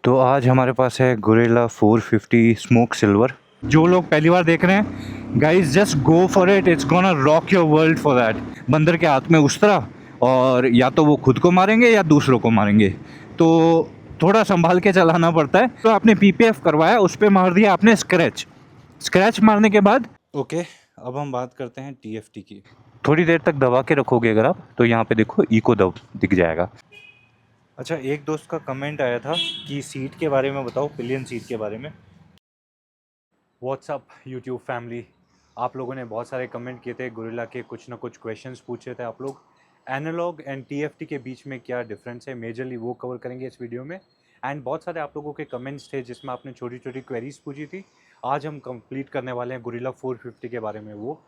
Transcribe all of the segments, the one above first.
तो आज हमारे पास है गोरिल्ला 450 स्मोक सिल्वर। जो लोग पहली बार देख रहे हैं, guys just go for it, it's gonna rock your world for that. बंदर के हाथ में उस तरह, और या तो वो खुद को मारेंगे या दूसरों को मारेंगे, तो थोड़ा संभाल के चलाना पड़ता है। तो आपने पीपीएफ करवाया, उस पर मार दिया आपने स्क्रैच मारने के बाद ओके। अब हम बात करते हैं टीएफटी की। थोड़ी देर तक दबा के रखोगे अगर आप, तो यहाँ पे देखो इको दब दिख जाएगा। अच्छा, एक दोस्त का कमेंट आया था कि सीट के बारे में बताओ, पिलियन सीट के बारे में। व्हाट्सअप यूट्यूब फैमिली, आप लोगों ने बहुत सारे कमेंट किए थे, गोरिल्ला के कुछ ना कुछ क्वेश्चंस पूछे थे आप लोग। एनालॉग एंड टीएफटी के बीच में क्या डिफरेंस है, मेजरली वो कवर करेंगे इस वीडियो में। एंड बहुत सारे आप लोगों के कमेंट्स थे जिसमें आपने छोटी छोटी क्वेरीज पूछी थी। आज हम कंप्लीट करने वाले हैं गोरिल्ला 450 के बारे में। वो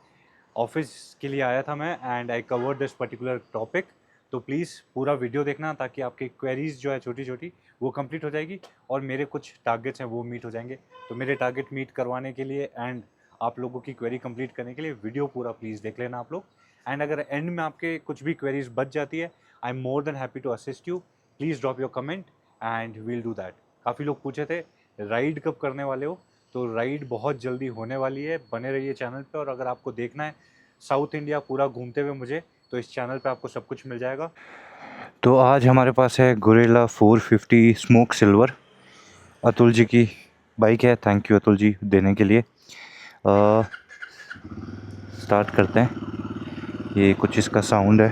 ऑफिस के लिए आया था मैं, and I covered this particular topic. तो प्लीज़ पूरा वीडियो देखना, ताकि आपकी क्वेरीज जो है छोटी छोटी वो कंप्लीट हो जाएगी, और मेरे कुछ टारगेट्स हैं वो मीट हो जाएंगे। तो मेरे टारगेट मीट करवाने के लिए एंड आप लोगों की क्वेरी कंप्लीट करने के लिए वीडियो पूरा प्लीज़ देख लेना आप लोग। एंड अगर एंड में आपके कुछ भी क्वेरीज बच जाती है, I am more than happy to assist you. Please drop your comment and we'll do that. काफ़ी लोग पूछे थे राइड कब करने वाले हो, तो राइड बहुत जल्दी होने वाली है। बने रहिए चैनल पे, और अगर आपको देखना है साउथ इंडिया पूरा घूमते हुए मुझे, तो इस चैनल पे आपको सब कुछ मिल जाएगा। तो आज हमारे पास है gorilla 450 smoke silver, Atul ji की बाइक है। थैंक यू अतुल जी देने के लिए। स्टार्ट करते हैं। ये कुछ इसका साउंड है,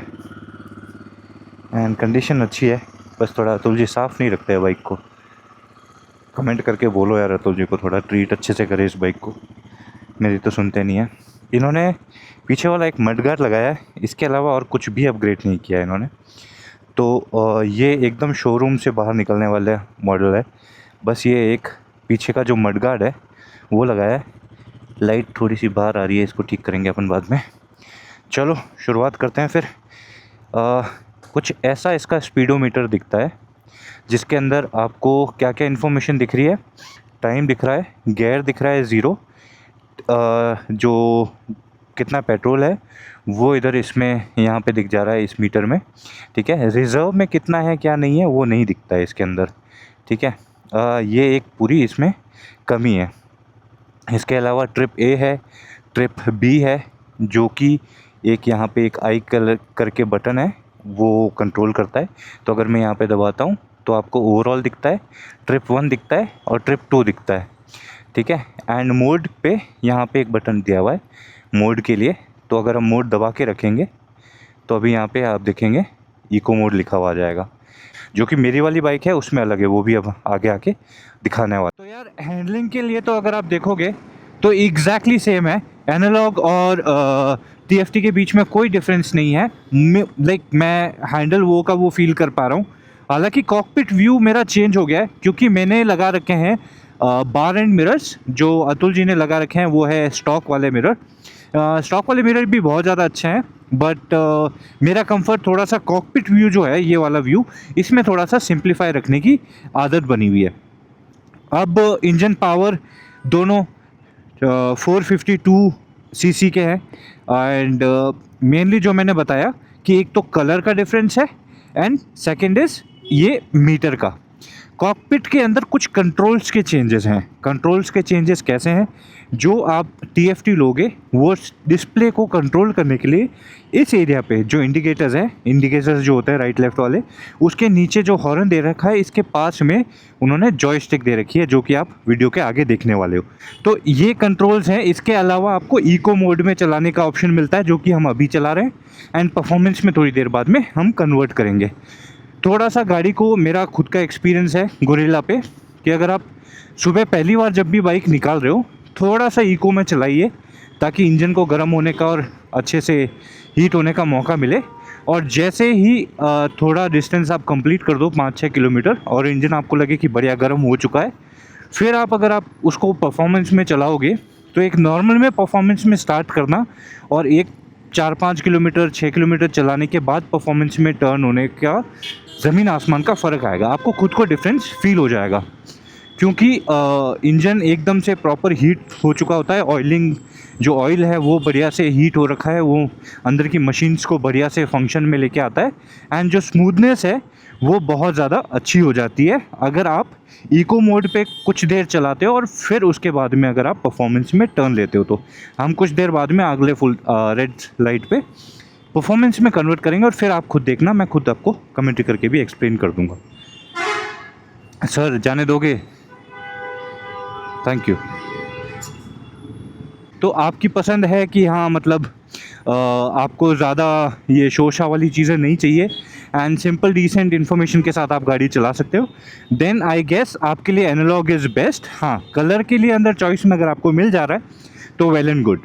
एंड कंडीशन अच्छी है, बस थोड़ा अतुल जी साफ़ नहीं रखते हैं बाइक को। कमेंट करके बोलो यार अतुल जी को थोड़ा ट्रीट अच्छे से करे इस बाइक को, मेरी तो सुनते नहीं है। इन्होंने पीछे वाला एक मडगार्ड लगाया है, इसके अलावा और कुछ भी अपग्रेड नहीं किया है इन्होंने। तो ये एकदम शोरूम से बाहर निकलने वाले मॉडल है। बस ये एक पीछे का जो मडगार्ड है वो लगाया है। लाइट थोड़ी सी बाहर आ रही है, इसको ठीक करेंगे अपन बाद में। चलो शुरुआत करते हैं फिर। कुछ ऐसा इसका स्पीडोमीटर दिखता है, जिसके अंदर आपको क्या क्या इन्फॉर्मेशन दिख रही है। टाइम दिख रहा है, गियर दिख रहा है 0, जो कितना पेट्रोल है वो इधर इसमें यहाँ पे दिख जा रहा है इस मीटर में। ठीक है, रिज़र्व में कितना है क्या नहीं है वो नहीं दिखता है इसके अंदर। ठीक है, ये एक पूरी इसमें कमी है। इसके अलावा ट्रिप ए है, ट्रिप बी है, जो कि एक यहाँ पे एक आई कलर करके बटन है, वो कंट्रोल करता है। तो अगर मैं यहाँ पे दबाता हूँ तो आपको ओवरऑल दिखता है, ट्रिप 1 दिखता है और ट्रिप 2 दिखता है। ठीक है, एंड मोड पे यहाँ पे एक बटन दिया हुआ है मोड के लिए। तो अगर हम मोड दबा के रखेंगे तो अभी यहाँ पे आप देखेंगे इको मोड लिखा हुआ आ जाएगा, जो कि मेरी वाली बाइक है उसमें अलग है, वो भी अब आगे आके दिखाने वाला। तो यार हैंडलिंग के लिए तो अगर आप देखोगे तो एग्जैक्टली सेम है। एनालॉग और टीएफटी के बीच में कोई डिफरेंस नहीं है। लाइक मैं हैंडल वो का वो फील कर पा रहा हूँ। हालांकि कॉकपिट व्यू मेरा चेंज हो गया है, क्योंकि मैंने लगा रखे हैं बार एंड मिरर्स। जो अतुल जी ने लगा रखे हैं वो है स्टॉक वाले मिरर। स्टॉक वाले मिरर भी बहुत ज़्यादा अच्छे हैं, बट मेरा कंफर्ट थोड़ा सा कॉकपिट व्यू जो है, ये वाला व्यू, इसमें थोड़ा सा सिंप्लीफाई रखने की आदत बनी हुई है। अब इंजन पावर दोनों 452 सीसी के हैं, एंड मेनली जो मैंने बताया कि एक तो कलर का डिफरेंस है, एंड सेकंड इज़ ये मीटर का। कॉकपिट के अंदर कुछ कंट्रोल्स के चेंजेस हैं। कंट्रोल्स के चेंजेस कैसे हैं? जो आप टीएफटी लोगे वो डिस्प्ले को कंट्रोल करने के लिए इस एरिया पे जो इंडिकेटर्स हैं, इंडिकेटर्स जो होते हैं राइट लेफ्ट वाले, उसके नीचे जो हॉर्न दे रखा है, इसके पास में उन्होंने जॉयस्टिक दे रखी है, जो कि आप वीडियो के आगे देखने वाले हो। तो ये कंट्रोल्स हैं। इसके अलावा आपको इको मोड में चलाने का ऑप्शन मिलता है, जो कि हम अभी चला रहे हैं, एंड परफॉर्मेंस में थोड़ी देर बाद में हम कन्वर्ट करेंगे। थोड़ा सा गाड़ी को मेरा खुद का एक्सपीरियंस है गोरिल्ला पे, कि अगर आप सुबह पहली बार जब भी बाइक निकाल रहे हो, थोड़ा सा इको में चलाइए, ताकि इंजन को गर्म होने का और अच्छे से हीट होने का मौका मिले। और जैसे ही थोड़ा डिस्टेंस आप कंप्लीट कर दो 5-6 किलोमीटर, और इंजन आपको लगे कि बढ़िया गर्म हो चुका है, फिर अगर आप उसको परफॉर्मेंस में चलाओगे, तो एक नॉर्मल में परफॉर्मेंस में स्टार्ट करना, और एक 4-5 किलोमीटर 6 किलोमीटर चलाने के बाद परफॉर्मेंस में टर्न होने का ज़मीन आसमान का फ़र्क आएगा। आपको खुद को डिफरेंस फील हो जाएगा, क्योंकि इंजन एकदम से प्रॉपर हीट हो चुका होता है। ऑयलिंग जो ऑयल है वो बढ़िया से हीट हो रखा है, वो अंदर की मशीन्स को बढ़िया से फंक्शन में लेके आता है, एंड जो स्मूथनेस है वो बहुत ज़्यादा अच्छी हो जाती है अगर आप इको मोड पे कुछ देर चलाते हो और फिर उसके बाद में अगर आप परफॉर्मेंस में टर्न लेते हो। तो हम कुछ देर बाद में अगले फुल रेड लाइट पे परफॉर्मेंस में कन्वर्ट करेंगे और फिर आप खुद देखना, मैं खुद आपको कमेंट्री करके भी एक्सप्लेन कर दूंगा। सर जाने दोगे? Thank you. तो आपकी पसंद है कि हाँ मतलब आपको ज़्यादा ये शोशा वाली चीज़ें नहीं चाहिए एंड सिंपल डिसेंट इन्फॉर्मेशन के साथ आप गाड़ी चला सकते हो, देन आई गेस आपके लिए एनालॉग इज़ बेस्ट। हाँ, कलर के लिए अंदर चॉइस में अगर आपको मिल जा रहा है तो वेल एंड गुड।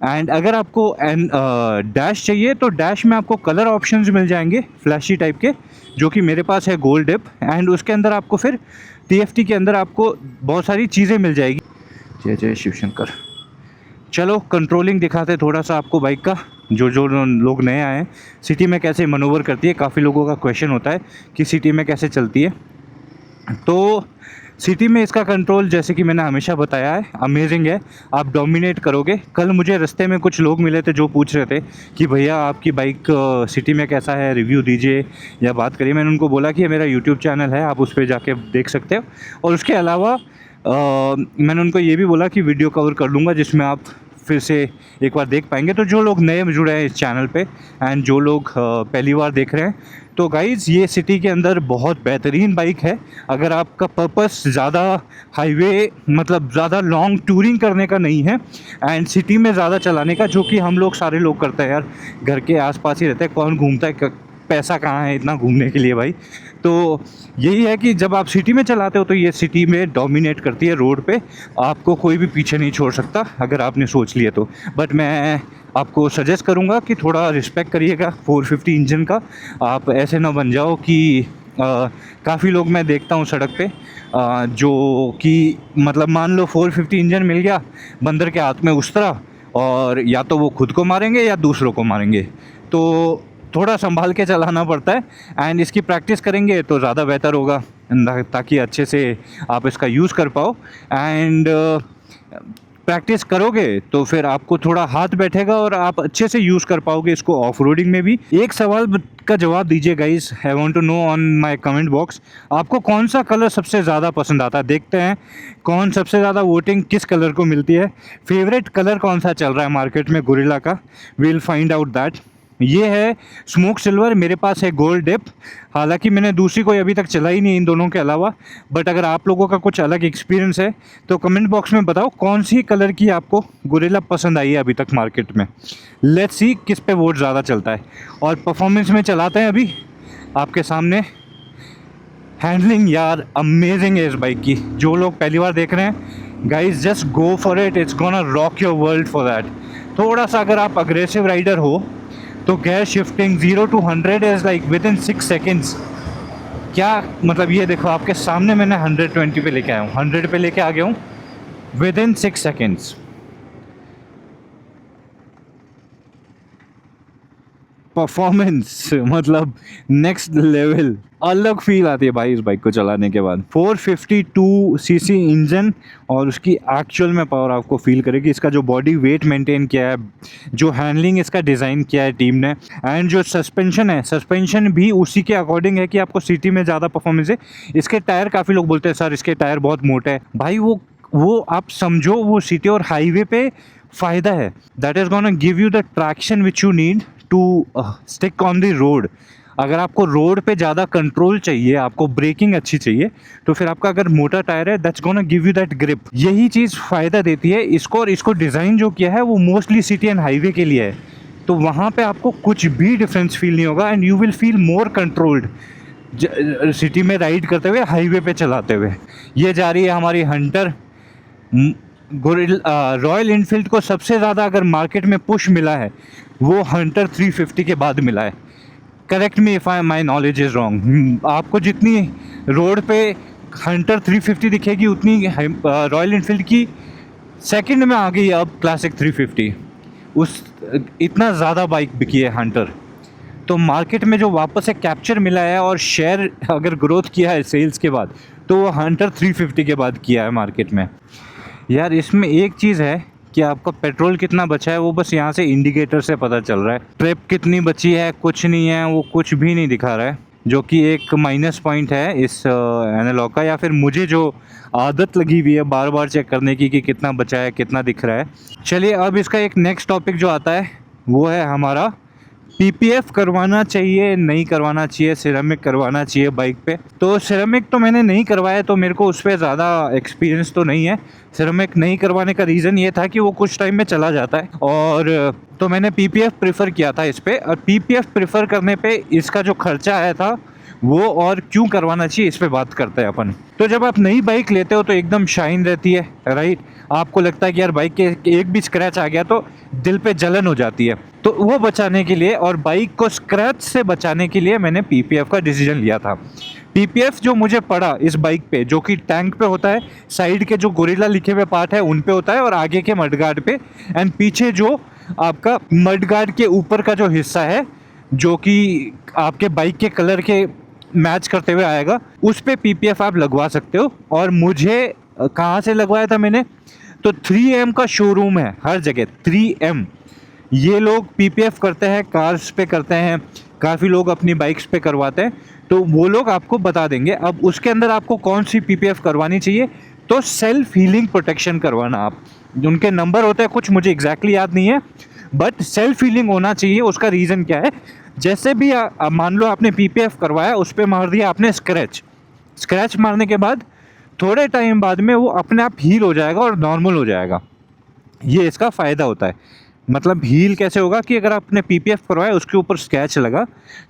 एंड अगर आपको डैश चाहिए तो डैश में आपको कलर ऑप्शंस मिल जाएंगे फ्लैशी टाइप के, जो कि मेरे पास है गोल्ड डिप, एंड उसके अंदर आपको फिर TFT के अंदर आपको बहुत सारी चीज़ें मिल जाएगी। जय जय शिव शंकर। चलो कंट्रोलिंग दिखाते थोड़ा सा आपको बाइक का, जो लोग नए आए हैं सिटी में कैसे मनोवर करती है। काफ़ी लोगों का क्वेश्चन होता है कि सिटी में कैसे चलती है। तो सिटी में इसका कंट्रोल जैसे कि मैंने हमेशा बताया है अमेजिंग है, आप डोमिनेट करोगे। कल मुझे रास्ते में कुछ लोग मिले थे जो पूछ रहे थे कि भैया आपकी बाइक सिटी में कैसा है, रिव्यू दीजिए या बात करिए। मैंने उनको बोला कि मेरा यूट्यूब चैनल है, आप उस पर जाके देख सकते हो, और उसके अलावा मैंने उनको ये भी बोला कि वीडियो कवर कर लूँगा जिसमें आप फिर से एक बार देख पाएंगे। तो जो लोग नए जुड़े हैं इस चैनल पे एंड जो लोग पहली बार देख रहे हैं, तो गाइज़ ये सिटी के अंदर बहुत बेहतरीन बाइक है। अगर आपका पर्पस ज़्यादा हाईवे मतलब ज़्यादा लॉन्ग टूरिंग करने का नहीं है एंड सिटी में ज़्यादा चलाने का, जो कि हम लोग सारे लोग करते हैं यार, घर के आसपास ही रहते हैं, कौन घूमता है, पैसा कहाँ है इतना घूमने के लिए भाई। तो यही है कि जब आप सिटी में चलाते हो तो ये सिटी में डोमिनेट करती है रोड पे, आपको कोई भी पीछे नहीं छोड़ सकता अगर आपने सोच लिया तो। बट मैं आपको सजेस्ट करूँगा कि थोड़ा रिस्पेक्ट करिएगा 450 इंजन का। आप ऐसे ना बन जाओ कि काफ़ी लोग मैं देखता हूँ सड़क पे जो कि मतलब मान लो 450 इंजन मिल गया बंदर के हाथ में उस तरह, और या तो वो खुद को मारेंगे या दूसरों को मारेंगे। तो थोड़ा संभाल के चलाना पड़ता है एंड इसकी प्रैक्टिस करेंगे तो ज़्यादा बेहतर होगा ताकि अच्छे से आप इसका यूज़ कर पाओ। एंड प्रैक्टिस करोगे तो फिर आपको थोड़ा हाथ बैठेगा और आप अच्छे से यूज़ कर पाओगे इसको ऑफ रोडिंग में भी। एक सवाल का जवाब दीजिए guys, I want to know on my comment box, आपको कौन सा कलर सबसे ज़्यादा पसंद आता है? देखते हैं कौन सबसे ज़्यादा वोटिंग किस कलर को मिलती है। फेवरेट कलर कौन सा चल रहा है मार्केट में गोरिल्ला का, विल फाइंड आउट दैट। ये है स्मोक सिल्वर, मेरे पास है गोल्ड डिप। हालांकि मैंने दूसरी कोई अभी तक चलाई नहीं इन दोनों के अलावा, बट अगर आप लोगों का कुछ अलग एक्सपीरियंस है तो कमेंट बॉक्स में बताओ कौन सी कलर की आपको गोरिल्ला पसंद आई है अभी तक मार्केट में। लेट्स सी किस पे वोट ज़्यादा चलता है। और परफॉर्मेंस में चलाते हैं अभी आपके सामने। हैंडलिंग यार अमेजिंग है इस बाइक की। जो लोग पहली बार देख रहे हैं guys just go for it, it's gonna rock your world for that. थोड़ा सा अगर आप अग्रेसिव राइडर हो तो gear shifting 0 to 100 is like with in 6 seconds. क्या मतलब, ये देखो आपके सामने मैंने 120 पे लेके आया हूँ, 100 पे लेके आ गया हूँ विद इन 6 सेकेंड्स। परफॉर्मेंस मतलब नेक्स्ट लेवल, अलग फील आती है भाई इस बाइक को चलाने के बाद। 452 सीसी इंजन और उसकी एक्चुअल में पावर आपको फील करेगी। इसका जो बॉडी वेट मेंटेन किया है, जो हैंडलिंग इसका डिज़ाइन किया है टीम ने, एंड जो सस्पेंशन है, सस्पेंशन भी उसी के अकॉर्डिंग है कि आपको सिटी में ज़्यादा परफॉर्मेंस है। इसके टायर, काफ़ी लोग बोलते हैं सर इसके टायर बहुत मोटे हैं, भाई वो आप समझो वो सिटी और हाईवे पे फ़ायदा है। That is gonna give you the traction which you need to stick on the road. अगर आपको रोड पे ज़्यादा कंट्रोल चाहिए, आपको ब्रेकिंग अच्छी चाहिए, तो फिर आपका अगर मोटा टायर है that's gonna give you that grip. यही चीज़ फ़ायदा देती है इसको। और इसको डिज़ाइन जो किया है वो मोस्टली सिटी एंड हाईवे के लिए है, तो वहाँ पे आपको कुछ भी डिफरेंस फील नहीं होगा and you will feel more controlled city में राइड करते हुए, हाईवे पे चलाते हुए। ये जा रही है हमारी हंटर। रॉयल इनफील्ड को सबसे ज़्यादा अगर मार्केट में पुश मिला है वो हंटर 350 के बाद मिला है। Correct me if my knowledge is wrong. आपको जितनी रोड पे हंटर 350 दिखेगी उतनी रॉयल इनफील्ड की सेकंड में आ गई है अब क्लासिक 350। इतना ज़्यादा बाइक बिकी है हंटर। तो मार्केट में जो वापस से कैप्चर मिला है और शेयर अगर ग्रोथ किया है सेल्स के बाद, तो वो हंटर 350 के बाद किया है मार्केट में। यार इसमें एक चीज़ है कि आपका पेट्रोल कितना बचा है वो बस यहाँ से इंडिकेटर से पता चल रहा है। ट्रिप कितनी बची है कुछ नहीं है, वो कुछ भी नहीं दिखा रहा है। जो कि एक माइनस पॉइंट है इस एनालॉग का, या फिर मुझे जो आदत लगी हुई है बार बार चेक करने की कि कितना बचा है, कितना दिख रहा है। चलिए अब इसका एक नेक्स्ट टॉपिक जो आता है वो है हमारा पीपीएफ करवाना चाहिए नहीं करवाना चाहिए, सिरेमिक करवाना चाहिए बाइक पे। तो सिरेमिक तो मैंने नहीं करवाया, तो मेरे को उस पर ज़्यादा एक्सपीरियंस तो नहीं है। सिरेमिक नहीं करवाने का रीज़न ये था कि वो कुछ टाइम में चला जाता है, और तो मैंने पीपीएफ प्रेफर किया था इस पर। और पीपीएफ प्रेफर करने पे इसका जो खर्चा आया था वो और क्यों करवाना चाहिए इस पे बात करते हैं अपन। तो जब आप नई बाइक लेते हो तो एकदम शाइन रहती है, राइट। आपको लगता है कि यार बाइक के एक भी स्क्रैच आ गया तो दिल पे जलन हो जाती है। तो वो बचाने के लिए और बाइक को स्क्रैच से बचाने के लिए मैंने पीपीएफ का डिसीजन लिया था। पीपीएफ जो मुझे पड़ा इस बाइक पे, जो कि टैंक पे होता है, साइड के जो गोरिल्ला लिखे हुए पार्ट है उन पे होता है, और आगे के मडगार्ड पे, एंड पीछे जो आपका मडगार्ड के ऊपर का जो हिस्सा है जो कि आपके बाइक के कलर के मैच करते हुए आएगा, उस पे पीपीएफ आप लगवा सकते हो। और मुझे कहाँ से लगवाया था मैंने, तो 3M का शोरूम है हर जगह, 3M। ये लोग पीपीएफ करते हैं, कार्स पे करते हैं, काफ़ी लोग अपनी बाइक्स पे करवाते हैं, तो वो लोग आपको बता देंगे। अब उसके अंदर आपको कौन सी पीपीएफ करवानी चाहिए, तो सेल्फ हीलिंग प्रोटेक्शन करवाना आप। उनके नंबर होते हैं कुछ, मुझे एग्जैक्टली याद नहीं है, बट सेल्फ हीलिंग होना चाहिए। उसका रीज़न क्या है, जैसे भी मान लो आपने पीपीएफ करवाया, उस पर मार दिया आपने स्क्रैच, स्क्रैच मारने के बाद थोड़े टाइम बाद में वो अपने आप हील हो जाएगा और नॉर्मल हो जाएगा। ये इसका फ़ायदा होता है। मतलब हील कैसे होगा कि अगर आपने पीपीएफ करवाया, उसके ऊपर स्क्रैच लगा,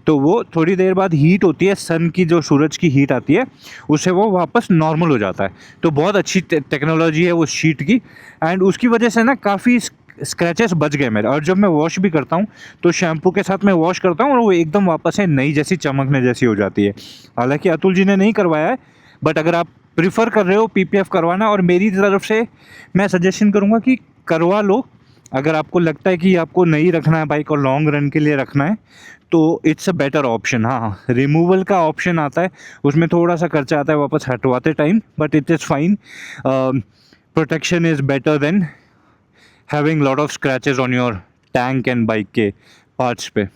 तो वो थोड़ी देर बाद हीट होती है, सन की जो सूरज की हीट आती है उससे वो वापस नॉर्मल हो जाता है। तो बहुत अच्छी टेक्नोलॉजी है उस शीट की, एंड उसकी वजह से ना काफ़ी स्क्रैचेस बच गए मेरे। और जब मैं वॉश भी करता हूँ तो शैम्पू के साथ मैं वॉश करता हूँ और वो एकदम वापस से नई जैसी चमकने जैसी हो जाती है। हालांकि अतुल जी ने नहीं करवाया है, बट अगर आप प्रिफर कर रहे हो पीपीएफ करवाना, और मेरी तरफ से मैं सजेशन करूँगा कि करवा लो। अगर आपको लगता है कि आपको नहीं रखना है बाइक और लॉन्ग रन के लिए रखना है, तो इट्स अ बेटर ऑप्शन। हाँ, रिमूवल का ऑप्शन आता है, उसमें थोड़ा सा खर्चा आता है वापस हटवाते time, but it is fine. Protection is better than having lot of scratches on your tank and bike के पार्ट्स पे।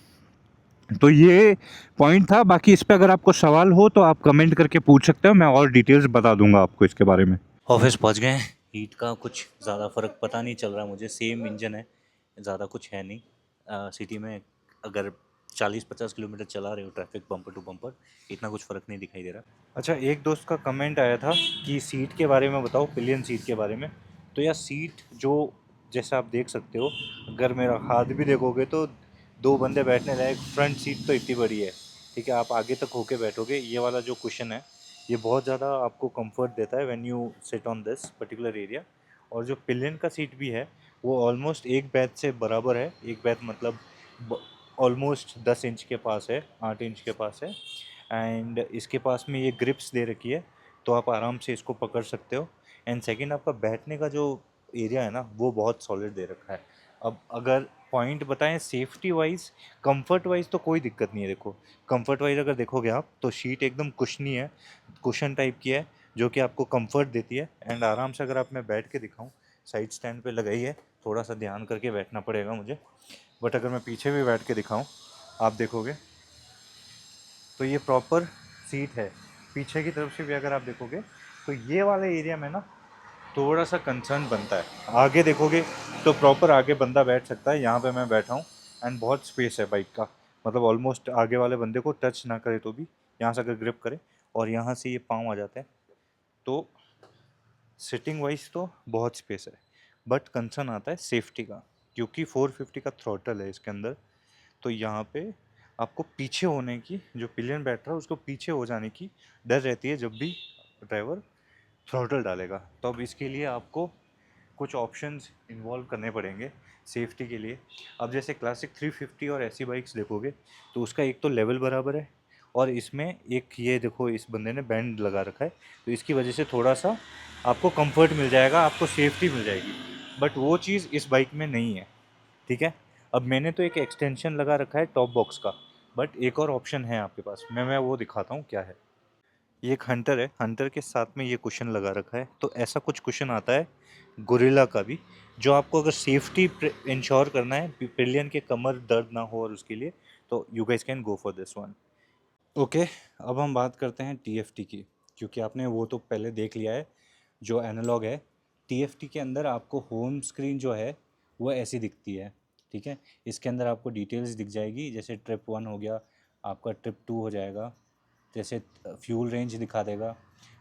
तो ये पॉइंट था। बाकी इस पे अगर आपको सवाल हो तो आप कमेंट करके पूछ सकते हो, मैं और डिटेल्स बता दूंगा आपको इसके बारे में। ऑफिस पहुंच गए हैं। हीट का कुछ ज़्यादा फ़र्क पता नहीं चल रहा मुझे, सेम इंजन है, ज़्यादा कुछ है नहीं। सिटी में अगर 40-50 किलोमीटर चला रहे हो ट्रैफिक बम्पर टू बम्पर, इतना कुछ फ़र्क नहीं दिखाई दे रहा। अच्छा, एक दोस्त का कमेंट आया था कि सीट के बारे में बताओ, पिलियन सीट के बारे में। तो यार सीट जो, जैसा आप देख सकते हो, अगर मेरा हाथ भी देखोगे तो दो बंदे बैठने लायक फ्रंट सीट तो इतनी बड़ी है। ठीक है, आप आगे तक होके बैठोगे। ये वाला जो कुशन है ये बहुत ज़्यादा आपको कंफर्ट देता है when you sit on this particular area. और जो पिलियन का सीट भी है वो ऑलमोस्ट एक बैच से बराबर है। एक बैच मतलब ऑलमोस्ट 10 इंच के पास है, 8 इंच के पास है। एंड इसके पास में ये ग्रिप्स दे रखी है, तो आप आराम से इसको पकड़ सकते हो। एंड सेकंड, आपका बैठने का जो एरिया है ना वो बहुत सॉलिड दे रखा है। अब अगर पॉइंट बताएं सेफ्टी वाइज, कंफर्ट वाइज तो कोई दिक्कत नहीं है। देखो, कंफर्ट वाइज अगर देखोगे आप तो शीट एकदम कुशनी है, कुशन टाइप की है, जो कि आपको कंफर्ट देती है। एंड आराम से अगर आप मैं बैठ के दिखाऊं, साइड स्टैंड पे लगाई है, थोड़ा सा ध्यान करके बैठना पड़ेगा मुझे, बट अगर मैं पीछे भी बैठ के दिखाऊं, आप देखोगे तो ये प्रॉपर सीट है। पीछे की तरफ से भी अगर आप देखोगे तो ये वाले एरिया में ना थोड़ा सा कंसर्न बनता है। आगे देखोगे तो प्रॉपर आगे बंदा बैठ सकता है, यहाँ पे मैं बैठा हूँ, एंड बहुत स्पेस है बाइक का। मतलब ऑलमोस्ट आगे वाले बंदे को टच ना करे तो भी यहाँ से अगर ग्रिप करे और यहाँ से ये पाँव आ जाते हैं, तो सिटिंग वाइज तो बहुत स्पेस है। बट कंसर्न आता है सेफ्टी का, क्योंकि 450 का थ्रॉटल है इसके अंदर। तो यहाँ पे आपको पीछे होने की, जो पिलियन बैठ रहा है उसको पीछे हो जाने की डर रहती है जब भी ड्राइवर थ्रॉटल डालेगा। तो अब इसके लिए आपको कुछ ऑप्शंस इन्वॉल्व करने पड़ेंगे सेफ्टी के लिए। अब जैसे क्लासिक 350 और ऐसी बाइक्स देखोगे तो उसका एक तो लेवल बराबर है, और इसमें एक ये देखो इस बंदे ने बैंड लगा रखा है, तो इसकी वजह से थोड़ा सा आपको कंफर्ट मिल जाएगा, आपको सेफ्टी मिल जाएगी। बट वो चीज़ इस बाइक में नहीं है। ठीक है, अब मैंने तो एक एक्सटेंशन लगा रखा है टॉप बॉक्स का, बट एक और ऑप्शन है आपके पास, मैं वो दिखाता हूँ क्या है। ये एक हंटर है, हंटर के साथ में ये कुशन लगा रखा है। तो ऐसा कुछ कुशन आता है गोरिल्ला का भी, जो आपको अगर सेफ्टी इंश्योर करना है, पिलियन के कमर दर्द ना हो और उसके लिए, तो you guys can go for this one. Okay, अब हम बात करते हैं टीएफटी की, क्योंकि आपने वो तो पहले देख लिया है जो एनालॉग है। टीएफटी के अंदर आपको होम स्क्रीन जो है वो ऐसी दिखती है, ठीक है। इसके अंदर आपको डिटेल्स दिख जाएगी, जैसे ट्रिप 1 हो गया, आपका ट्रिप 2 हो जाएगा, जैसे फ्यूल रेंज दिखा देगा,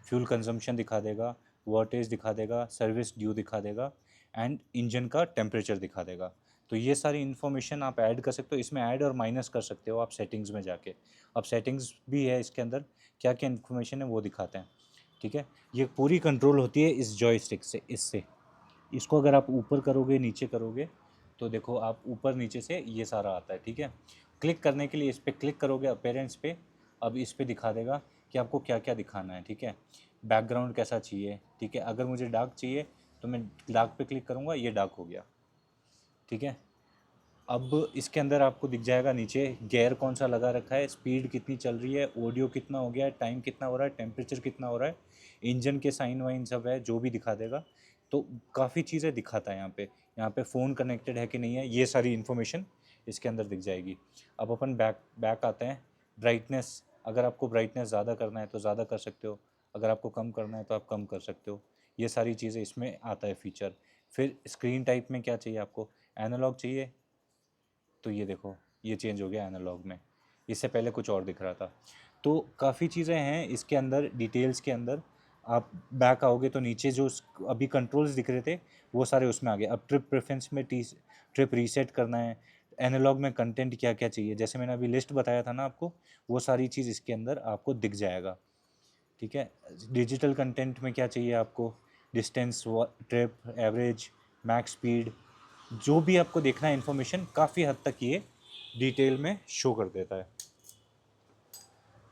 फ्यूल कंजम्पशन दिखा देगा, वाटेज दिखा देगा, सर्विस ड्यू दिखा देगा, एंड इंजन का टेम्परेचर दिखा देगा। तो ये सारी इन्फॉर्मेशन आप ऐड कर सकते हो, इसमें ऐड और माइनस कर सकते हो आप सेटिंग्स में जाके। अब सेटिंग्स भी है इसके अंदर, क्या क्या इन्फॉर्मेशन है वो दिखाते हैं, ठीक है। ये पूरी कंट्रोल होती है इस जॉयस्टिक से, इससे। इसको अगर आप ऊपर करोगे नीचे करोगे तो देखो आप ऊपर नीचे से ये सारा आता है, ठीक है। क्लिक करने के लिए इस पर क्लिक करोगे अपेरेंस पे, अब इस पे दिखा देगा कि आपको क्या क्या दिखाना है, ठीक है। बैकग्राउंड कैसा चाहिए, ठीक है। अगर मुझे डार्क चाहिए तो मैं डार्क पे क्लिक करूँगा, ये डार्क हो गया, ठीक है। अब इसके अंदर आपको दिख जाएगा नीचे गियर कौन सा लगा रखा है, स्पीड कितनी चल रही है, ऑडियो कितना हो गया है, टाइम कितना हो रहा है, टेम्परेचर कितना हो रहा है, इंजन के साइन वाइन सब है जो भी दिखा देगा। तो काफ़ी चीज़ें दिखाता है यहाँ पे फ़ोन कनेक्टेड है कि नहीं है, ये सारी इन्फॉर्मेशन इसके अंदर दिख जाएगी। अब अपन बैक बैक आते हैं। ब्राइटनेस, अगर आपको ब्राइटनेस ज़्यादा करना है तो ज़्यादा कर सकते हो, अगर आपको कम करना है तो आप कम कर सकते हो। ये सारी चीज़ें इसमें आता है फ़ीचर। फिर स्क्रीन टाइप में क्या चाहिए आपको, एनालॉग चाहिए तो ये देखो ये चेंज हो गया एनालॉग में, इससे पहले कुछ और दिख रहा था। तो काफ़ी चीज़ें हैं इसके अंदर, डिटेल्स के अंदर। आप बैक आओगे तो नीचे जो अभी कंट्रोल्स दिख रहे थे वो सारे उसमें आ गए। अब ट्रिप प्रेफरेंस में ट्रिप रीसेट करना है, एनालॉग में कंटेंट क्या क्या चाहिए, जैसे मैंने अभी लिस्ट बताया था ना आपको, वो सारी चीज़ इसके अंदर आपको दिख जाएगा, ठीक है। डिजिटल कंटेंट में क्या चाहिए आपको, distance, trip, average, max speed, जो भी आपको देखना है इन्फॉर्मेशन काफ़ी हद तक ये डिटेल में शो कर देता है।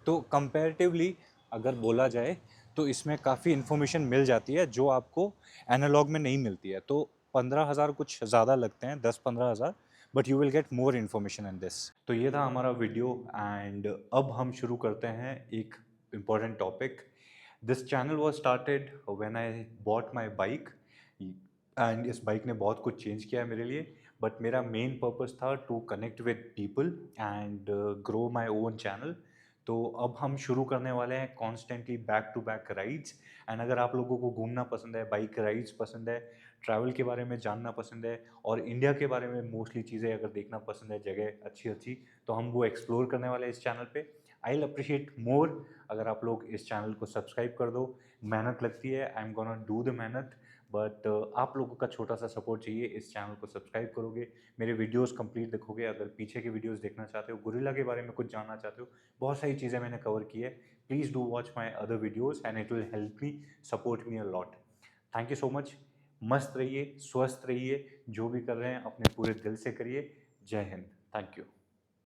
तो कंपैरेटिवली अगर बोला जाए तो इसमें काफ़ी इन्फॉर्मेशन मिल जाती है जो आपको एनालॉग में नहीं मिलती है। तो 15,000 कुछ ज़्यादा लगते हैं, 10-15,000, but you will get more information in this. तो ये था हमारा वीडियो, एंड अब हम शुरू करते हैं एक important topic. This channel was started when I bought my bike, and इस बाइक ने बहुत कुछ चेंज किया है मेरे लिए। बट मेरा मेन पर्पस था to connect with people and grow my own channel. तो अब हम शुरू करने वाले हैं constantly back to back rides. And अगर आप लोगों को घूमना पसंद है, बाइक राइड्स पसंद है, ट्रैवल के बारे में जानना पसंद है, और इंडिया के बारे में मोस्टली चीज़ें अगर देखना पसंद है, जगह अच्छी अच्छी, तो हम वो एक्सप्लोर करने वाले हैं इस चैनल पे। आई विल अप्रिशिएट मोर अगर आप लोग इस चैनल को सब्सक्राइब कर दो। मेहनत लगती है, I am gonna do the मेहनत, बट आप लोगों का छोटा सा सपोर्ट चाहिए। इस चैनल को सब्सक्राइब करोगे, मेरे वीडियोस कंप्लीट देखोगे, अगर पीछे के वीडियोस देखना चाहते हो, गोरिल्ला के बारे में कुछ जानना चाहते हो, बहुत सारी चीज़ें मैंने कवर की है। Please do watch my other videos and it will help me, support me a lot. Thank you so much. मस्त रहिए, स्वस्थ रहिए, जो भी कर रहे हैं अपने पूरे दिल से करिए। जय हिंद। Thank you.